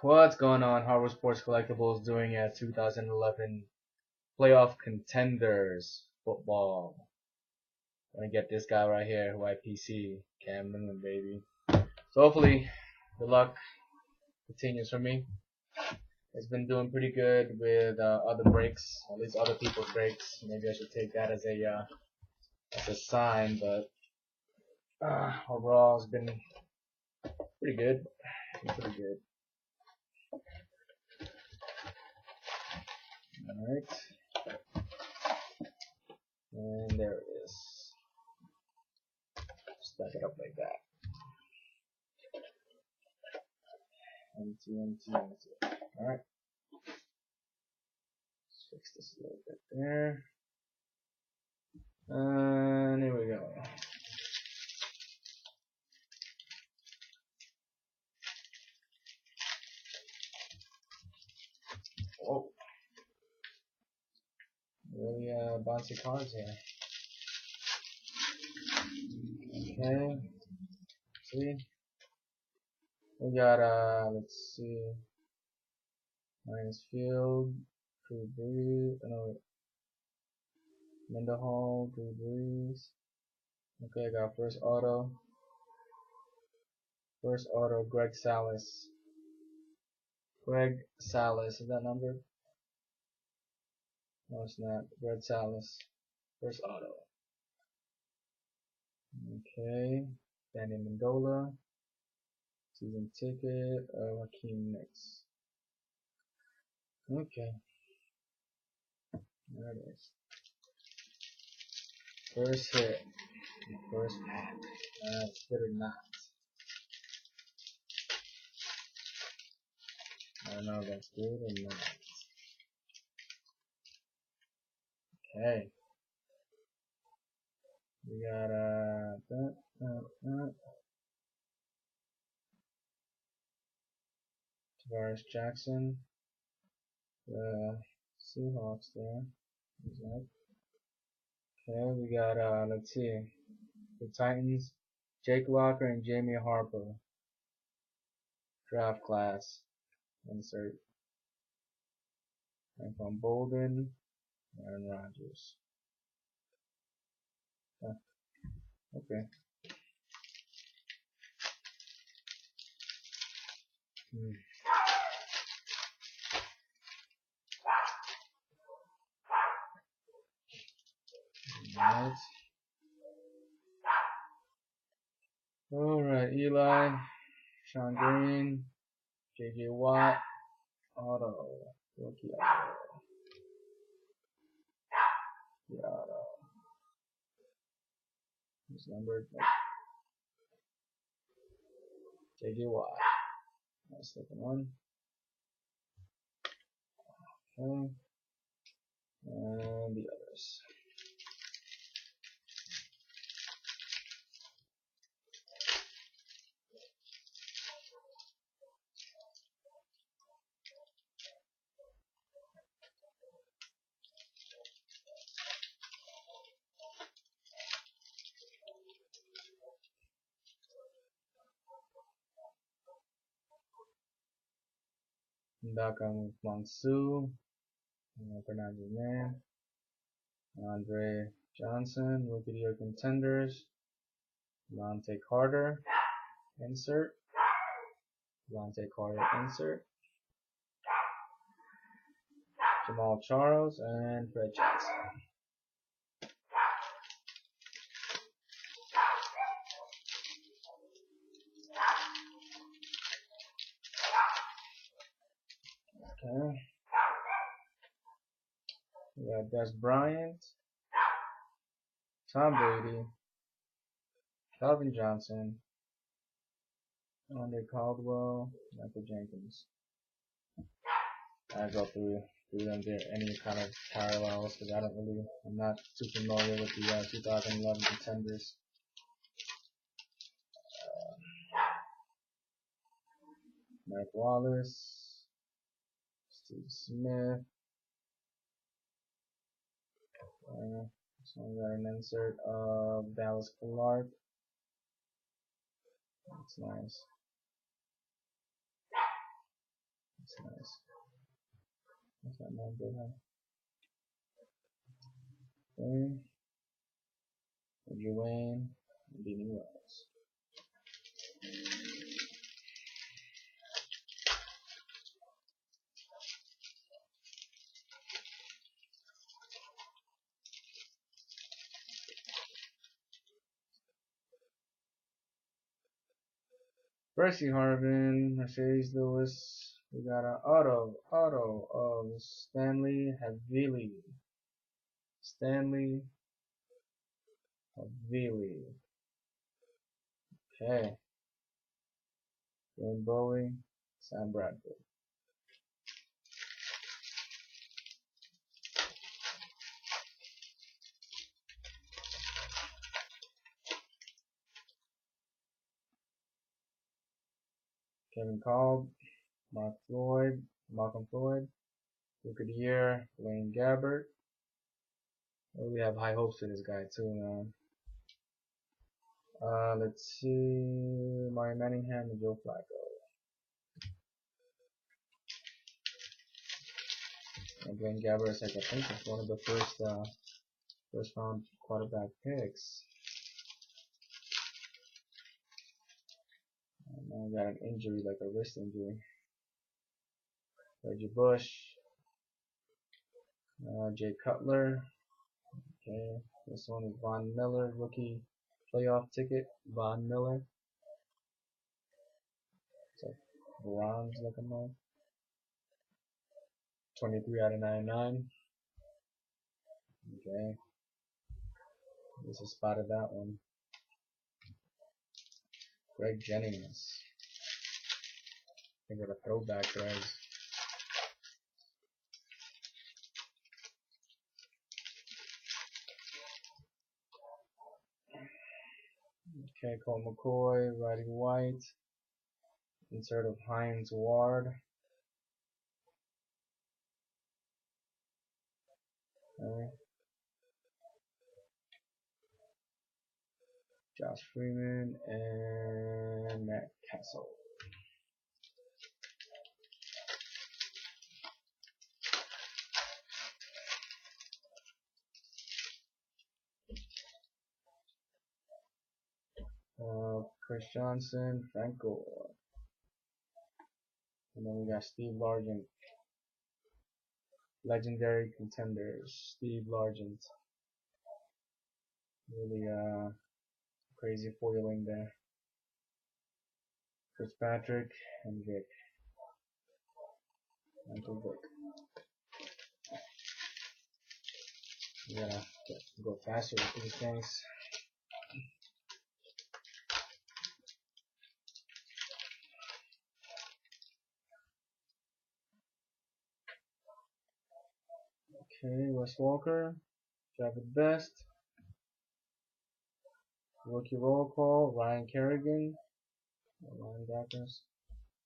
What's going on? Harvard Sports Collectibles doing a 2011 playoff contenders football. Gonna get this guy right here, YPC, Cam Newton, baby. So hopefully, the luck continues for me. It's been doing pretty good with other breaks, at least other people's breaks. Maybe I should take that as a sign, but overall, it's been pretty good. Pretty good. Alright. And there it is. Stack it up like that. Empty. Alright. Let's fix this a little bit there. And here we go. Whoa. Really bouncy cards here. Okay. See? We got let's see. Minus Field, Drew Brees, no, Mendenhall, Drew Brees. Okay, I got first auto. First auto, Greg Salas. Greg Salas, is that number? No, it's not. Greg Salas. First auto. Okay. Danny Mendola. Season ticket. Hakeem Nicks. Okay. There it is. First hit. First pack. That's good or not. I don't know if that's good or not. Okay. We got Tavares Jackson, the Seahawks there. Okay, we got let's see, the Titans, Jake Locker and Jamie Harper. Draft class. Insert. And from Bolden, Aaron Rodgers. Okay. Alright, Eli, Sean Green, JJ Watt, auto, rookie auto. The auto. It's numbered. JJ Watt. That's second one. Okay. And the others. Ndaka Monsu, pronounce his name. Andre Johnson, Rookie of the Year Contenders. Lante Carter, insert. Lante Carter, insert. Jamal Charles and Fred Jackson. Okay. We got Des Bryant, Tom Brady, Calvin Johnson, Andre Caldwell, Michael Jenkins. I go through them there any kind of parallels because I'm not too familiar with the 2011 contenders. Mike Wallace, Steve Smith. This one got an insert of Dallas Clark. That's nice. That's nice. That's not my good, huh? Okay. Wayne, Beanie Wells. Percy Harvin, Mercedes Lewis. We got an auto of Stanley Havili. Stanley Havili. Okay. Wayne Bowie, Sam Bradford. Kevin Kolb, Malcolm Floyd, Look of the Year, Blaine Gabbert. Oh, we have high hopes for this guy too, man. Let's see, Mario Manningham and Joe Flacco. And Blaine Gabbert is like, I think it's one of the first round quarterback picks. And I got an injury, like a wrist injury. Reggie Bush, Jay Cutler. Okay, this one is Von Miller, rookie playoff ticket. Von Miller. It's like bronze looking like. 23 out of 99. Okay. This is spotted that one. Greg Jennings. I think of a throwback guys. Okay, Colt McCoy, Roddy White. Insert of Hines Ward. Okay. Josh Freeman and Matt Castle. Chris Johnson, Frank Gore. And then we got Steve Largent. Legendary Contenders. Steve Largent. Really crazy foiling there. Fitzpatrick and Vic. Michael Vick. We gotta go faster with these things. Okay, Wes Walker, Javid Best, rookie roll call, Ryan Kerrigan, linebackers,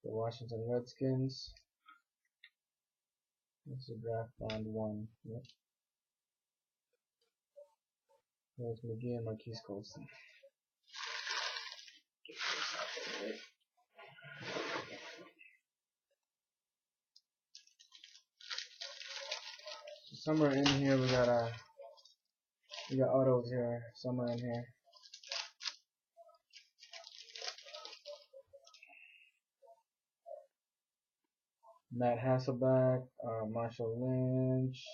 the Washington Redskins. This is draft round 1. Yep. There's McGee and Marquise Colston. Somewhere in here we got autos here. Somewhere in here. Matt Hasselbeck, Marshall Lynch,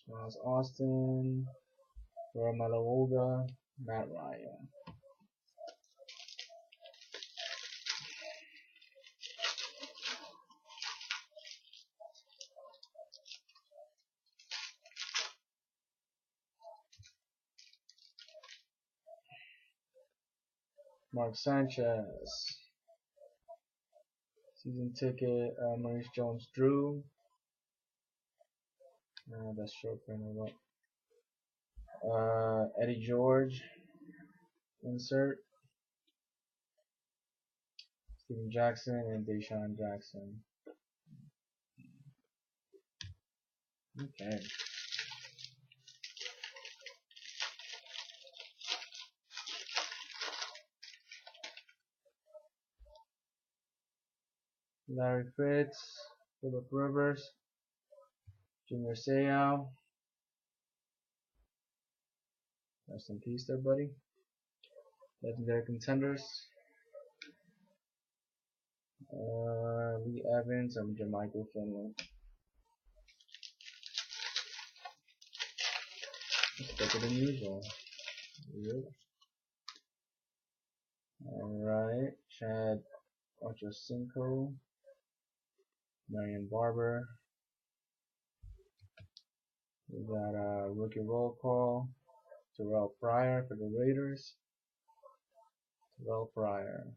Miles Austin, Romelo Olga, Matt Ryan. Mark Sanchez. Season ticket, Maurice Jones-Drew. That's short print or what? Eddie George. Insert. Steven Jackson and Deshaun Jackson. Okay. Larry Fitz, Phillip Rivers, Junior Seau. Rest in peace there, buddy. Legendary Contenders. Lee Evans and Jermichael Finley. It's better than usual. Yep. Alright, Chad Ochocinco, Marion Barber. We got a rookie roll call. Terrell Pryor for the Raiders. Terrell Pryor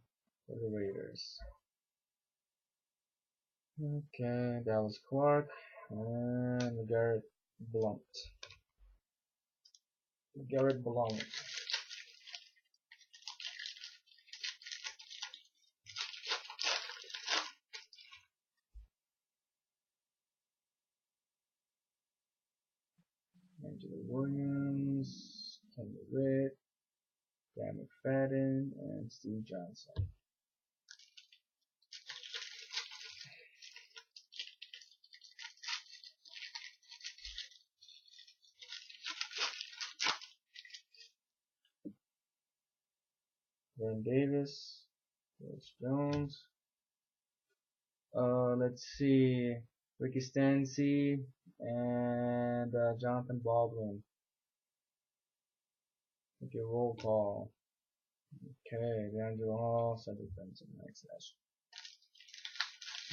for the Raiders. Okay, Dallas Clark and Garrett Blunt. Garrett Blunt. Angela Williams, Kenny Ritt, Dan McFadden, and Steve Johnson. Vern Davis, George Jones. Let's see, Ricky Stancy and Jonathan Baldwin. Make your roll call. Okay, D'Angelo Hall, center defensive next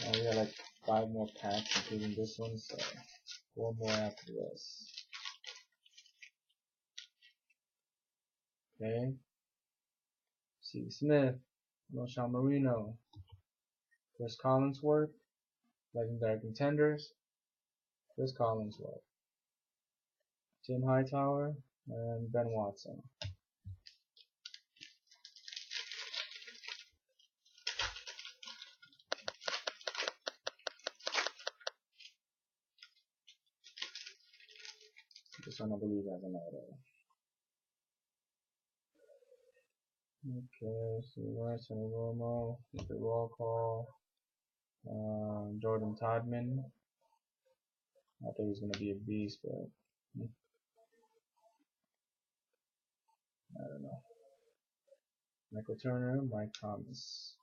session. We got like 5 more packs, including this one, so 4 more after this. Okay. C. Smith, Sean Marino, Chris Collinsworth, Legendary Contenders, Chris Collinsworth, Tim Hightower, and Ben Watson. This one I believe has an auto. Okay, so Rice and Romo, the roll call. Jordan Todman. I thought he was gonna be a beast, but I don't know. Michael Turner, Mike Thomas.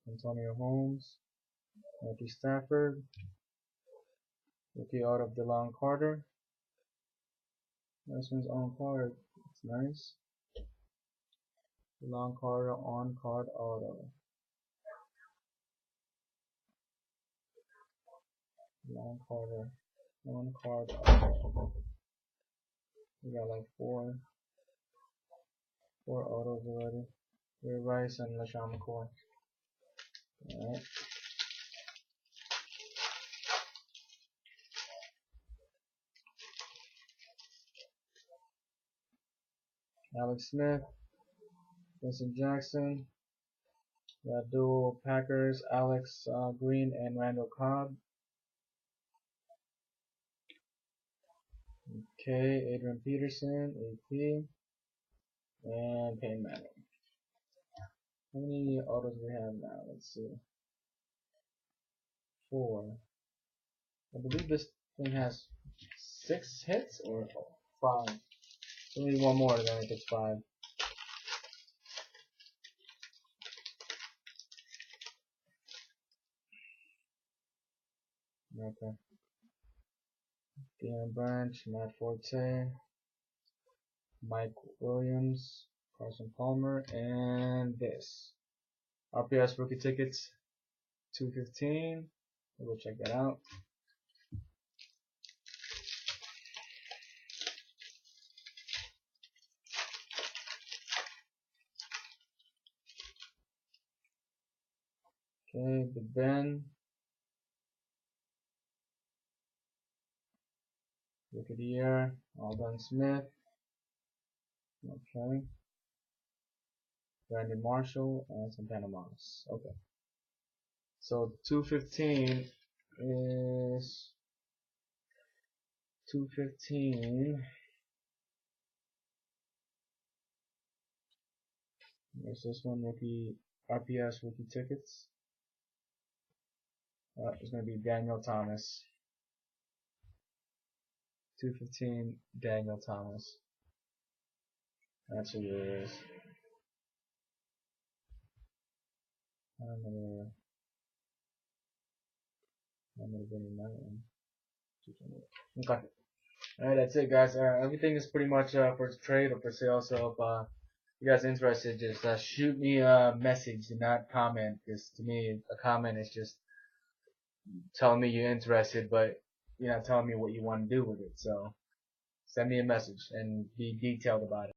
Antonio Holmes, Matthew Stafford, rookie out of DeLon Carter. This one's on card. It's nice. DeLon Carter on card auto. DeLon Carter on card auto. We got like four autos already. Ray Rice and LaShawn McCoy. Alright. Alex Smith, Vincent Jackson. Got dual Packers, Alex Green and Randall Cobb. Okay, Adrian Peterson, AP, and Payne Manning. How many autos do we have now? Let's see. 4. I believe this thing has 6 hits or 5. So we need one more, then it gets 5. Okay. Deion Branch, Matt Forte, Mike Williams, Carson Palmer, and this. RPS rookie tickets, 215. We'll go check that out. Okay, Big Ben. Rookie of the year, Aldon Smith. Okay. Brandon Marshall and Santana Moss. Okay. So 215 is 215. Where's this one? Rookie RPS rookie tickets. It's gonna be Daniel Thomas. 215 Daniel Thomas. That's who it is. I'm gonna bring in that one. Okay. Alright, that's it, guys. Everything is pretty much for trade or for sale. So if you guys are interested, just shoot me a message. Do not comment, because to me, a comment is just telling me you're interested, but you're not telling me what you want to do with it. So send me a message and be detailed about it.